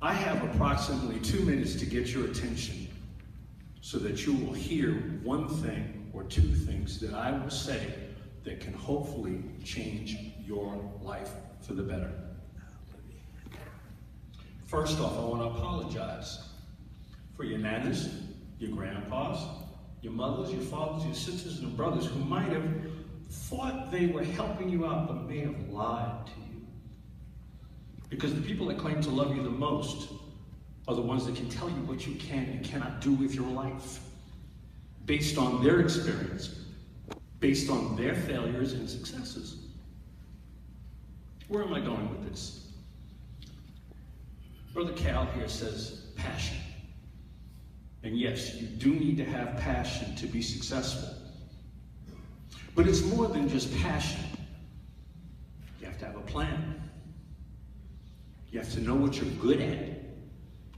I have approximately 2 minutes to get your attention so that you will hear one thing or two things that I will say that can hopefully change your life for the better. First off, I want to apologize for your nanas, your grandpas, your mothers, your fathers, your sisters, and brothers who might have thought they were helping you out but may have lied to you. Because the people that claim to love you the most are the ones that can tell you what you can and cannot do with your life based on their experience, based on their failures and successes. Where am I going with this? Brother Cal here says passion. And yes, you do need to have passion to be successful. But it's more than just passion. You have to have a plan. You have to know what you're good at.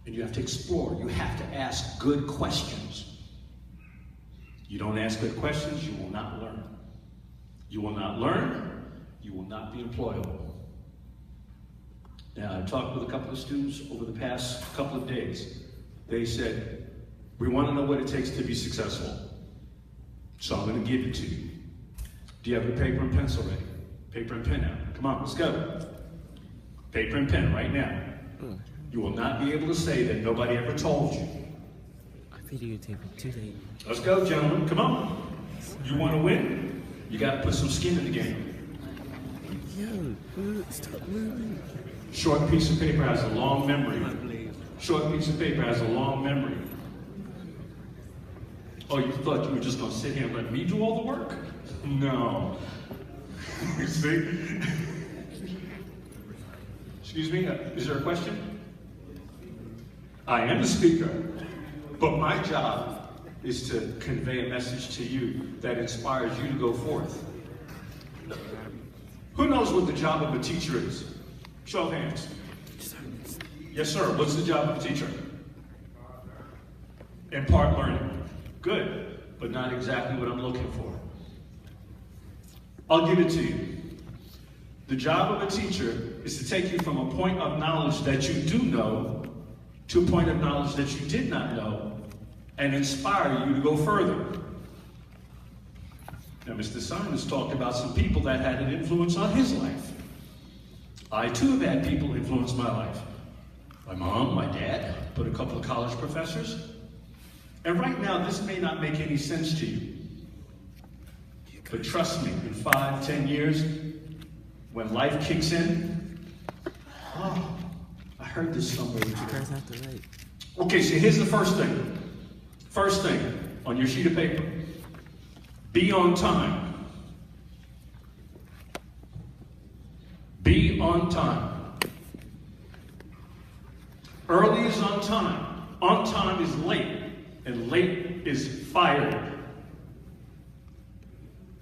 And you have to explore. You have to ask good questions. You don't ask good questions, you will not learn. You will not learn, you will not be employable. Now, I talked with a couple of students over the past couple of days. They said, we want to know what it takes to be successful. So I'm going to give it to you. Do you have your paper and pencil ready? Paper and pen out. Come on, let's go. Paper and pen right now. You will not be able to say that nobody ever told you. I videotaped it today. Let's go, gentlemen. Come on. You want to win? You got to put some skin in the game. Yo, stop moving. Short piece of paper has a long memory. Short piece of paper has a long memory. Oh, you thought you were just going to sit here and let me do all the work? No. You see? Excuse me, is there a question? I am the speaker, but my job is to convey a message to you that inspires you to go forth. Who knows what the job of a teacher is? Show of hands. Yes, sir. What's the job of a teacher? Impart learning. Good, but not exactly what I'm looking for. I'll give it to you. The job of a teacher is to take you from a point of knowledge that you do know to a point of knowledge that you did not know and inspire you to go further. Now, Mr. Simons talked about some people that had an influence on his life. I too have had people influence my life. My mom, my dad, but a couple of college professors. And right now, this may not make any sense to you. But trust me, in 5, 10 years, when life kicks in, oh, I heard this somewhere. You guys have to wait. Okay, so here's the first thing. First thing on your sheet of paper. Be on time. Be on time. Early is on time. On time is late. And late is fired.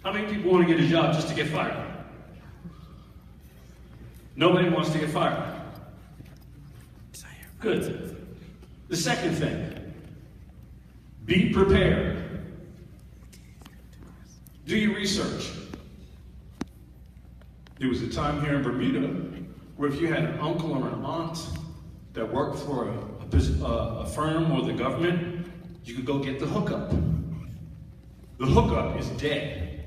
How many people want to get a job just to get fired? Nobody wants to get fired. Good. The second thing, be prepared. Do your research. There was a time here in Bermuda where if you had an uncle or an aunt that worked for a firm or the government, you could go get the hookup. The hookup is dead.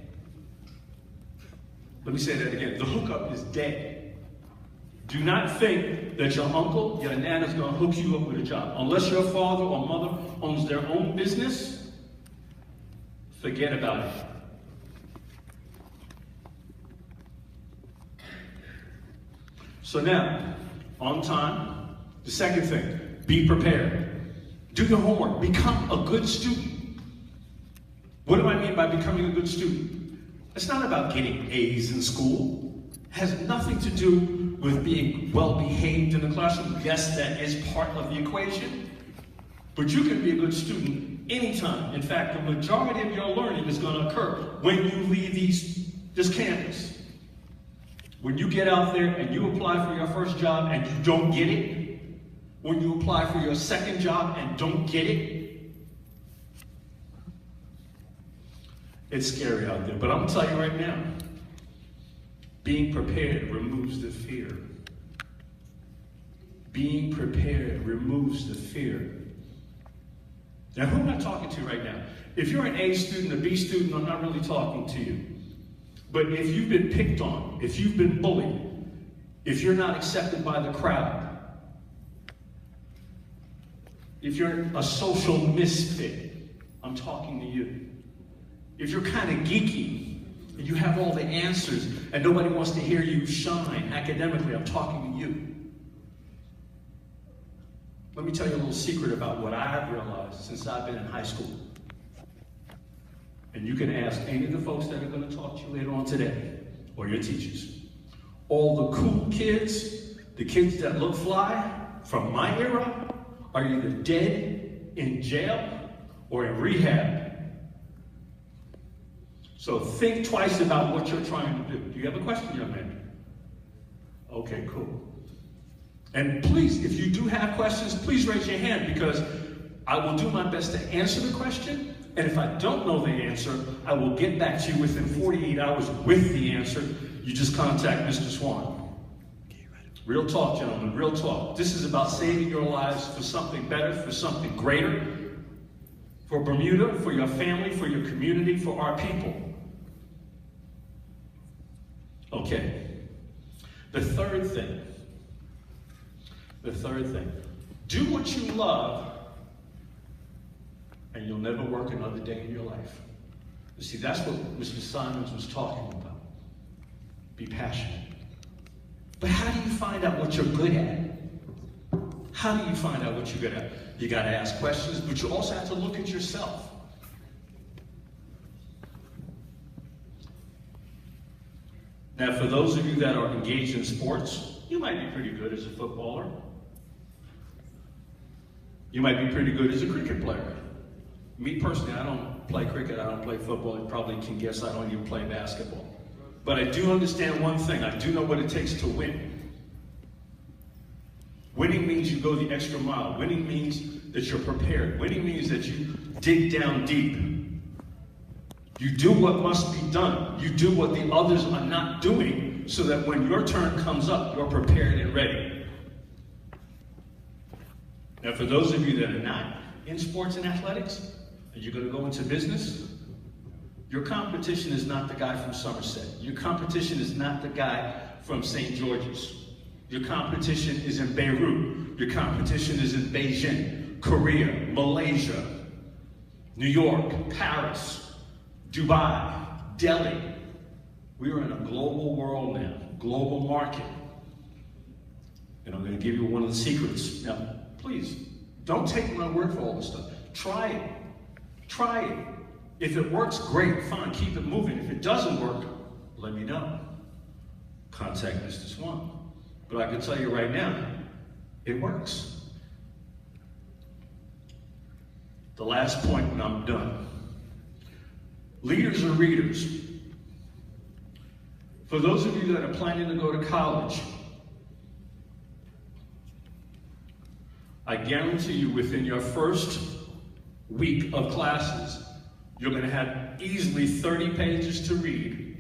Let me say that again. The hookup is dead. Do not think that your uncle, your nana is going to hook you up with a job. Unless your father or mother owns their own business, forget about it. So now, on time, the second thing, be prepared. Do your homework. Become a good student. What do I mean by becoming a good student? It's not about getting A's in school. It has nothing to do with being well-behaved in the classroom. Yes, that is part of the equation. But you can be a good student anytime. In fact, the majority of your learning is going to occur when you leave this campus. When you get out there and you apply for your first job and you don't get it, when you apply for your second job and don't get it, it's scary out there. But I'm going to tell you right now, being prepared removes the fear. Being prepared removes the fear. Now, who am I talking to right now? If you're an A student, a B student, I'm not really talking to you. But if you've been picked on, if you've been bullied, if you're not accepted by the crowd, if you're a social misfit, I'm talking to you. If you're kind of geeky and you have all the answers and nobody wants to hear you shine academically, I'm talking to you. Let me tell you a little secret about what I've realized since I've been in high school. And you can ask any of the folks that are going to talk to you later on today, or your teachers. All the cool kids, the kids that look fly from my era, are either dead, in jail, or in rehab. So think twice about what you're trying to do. Do you have a question, young man? Okay, cool. And please, if you do have questions, please raise your hand, because I will do my best to answer the question. And if I don't know the answer, I will get back to you within 48 hours with the answer. You just contact Mr. Swan. Real talk, gentlemen, real talk. This is about saving your lives for something better, for something greater, for Bermuda, for your family, for your community, for our people. Okay. The third thing, do what you love, and you'll never work another day in your life. You see, that's what Mr. Simons was talking about. Be passionate. But how do you find out what you're good at? How do you find out what you're good at? You got to ask questions, but you also have to look at yourself. Now, for those of you that are engaged in sports, you might be pretty good as a footballer. You might be pretty good as a cricket player. Me personally, I don't play cricket, I don't play football. You probably can guess I don't even play basketball. But I do understand one thing. I do know what it takes to win. Winning means you go the extra mile. Winning means that you're prepared. Winning means that you dig down deep. You do what must be done. You do what the others are not doing, so that when your turn comes up, you're prepared and ready. Now, for those of you that are not in sports and athletics, and you're going to go into business, your competition is not the guy from Somerset. Your competition is not the guy from St. George's. Your competition is in Beirut. Your competition is in Beijing, Korea, Malaysia, New York, Paris, Dubai, Delhi. We are in a global world now, global market. And I'm going to give you one of the secrets. Now, please, don't take my word for all this stuff. Try it. Try it. If it works, great, fine, keep it moving. If it doesn't work, let me know. Contact Mr. Swan. But I can tell you right now, it works. The last point, and I'm done. Leaders are readers. For those of you that are planning to go to college, I guarantee you within your first week of classes, you're going to have easily 30 pages to read,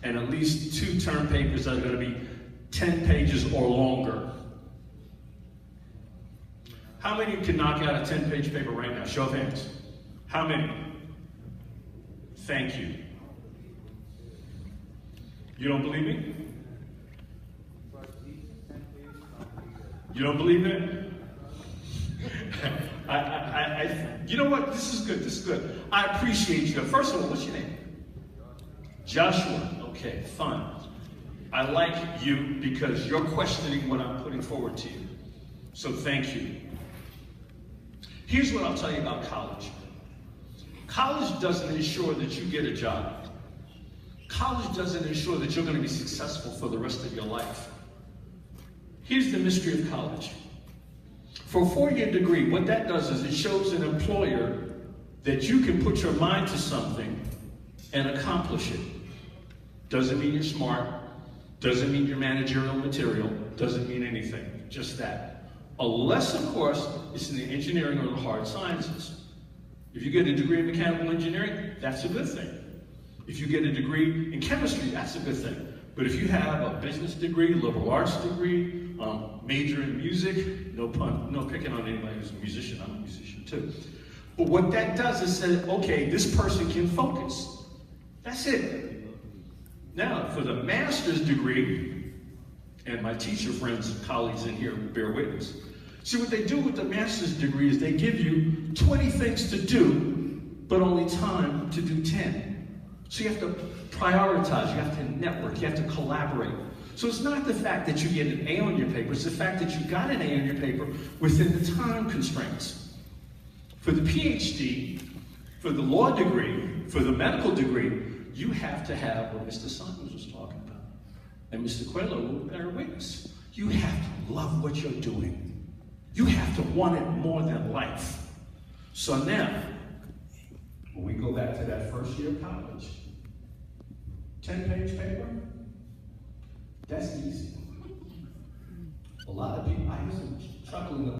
and at least 2 term papers that are going to be 10 pages or longer. How many can knock out a 10-page paper right now? Show of hands. How many? Thank you. You don't believe me? You don't believe that? You know what? This is good. This is good. I appreciate you. First of all, what's your name? Joshua. Okay, fine. I like you because you're questioning what I'm putting forward to you. So thank you. Here's what I'll tell you about college. College doesn't ensure that you get a job. College doesn't ensure that you're going to be successful for the rest of your life. Here's the mystery of college. For a 4-year degree, what that does is it shows an employer that you can put your mind to something and accomplish it. Doesn't mean you're smart, doesn't mean you're managerial material, doesn't mean anything, just that. Unless, of course, it's in the engineering or the hard sciences. If you get a degree in mechanical engineering, that's a good thing. If you get a degree in chemistry, that's a good thing. But if you have a business degree, liberal arts degree, major in music. No pun, no picking on anybody who's a musician. I'm a musician too. But what that does is say, okay, this person can focus. That's it. Now, for the master's degree, and my teacher friends and colleagues in here will bear witness. See, what they do with the master's degree is they give you 20 things to do, but only time to do 10. So you have to prioritize, you have to network, you have to collaborate. So it's not the fact that you get an A on your paper, it's the fact that you got an A on your paper within the time constraints. For the PhD, for the law degree, for the medical degree, you have to have what Mr. Simons was talking about. And Mr. Coelho will bear witness. You have to love what you're doing. You have to want it more than life. So now, when we go back to that first year of college, 10-page paper, that's easy. A lot of people, I used to chuckle in the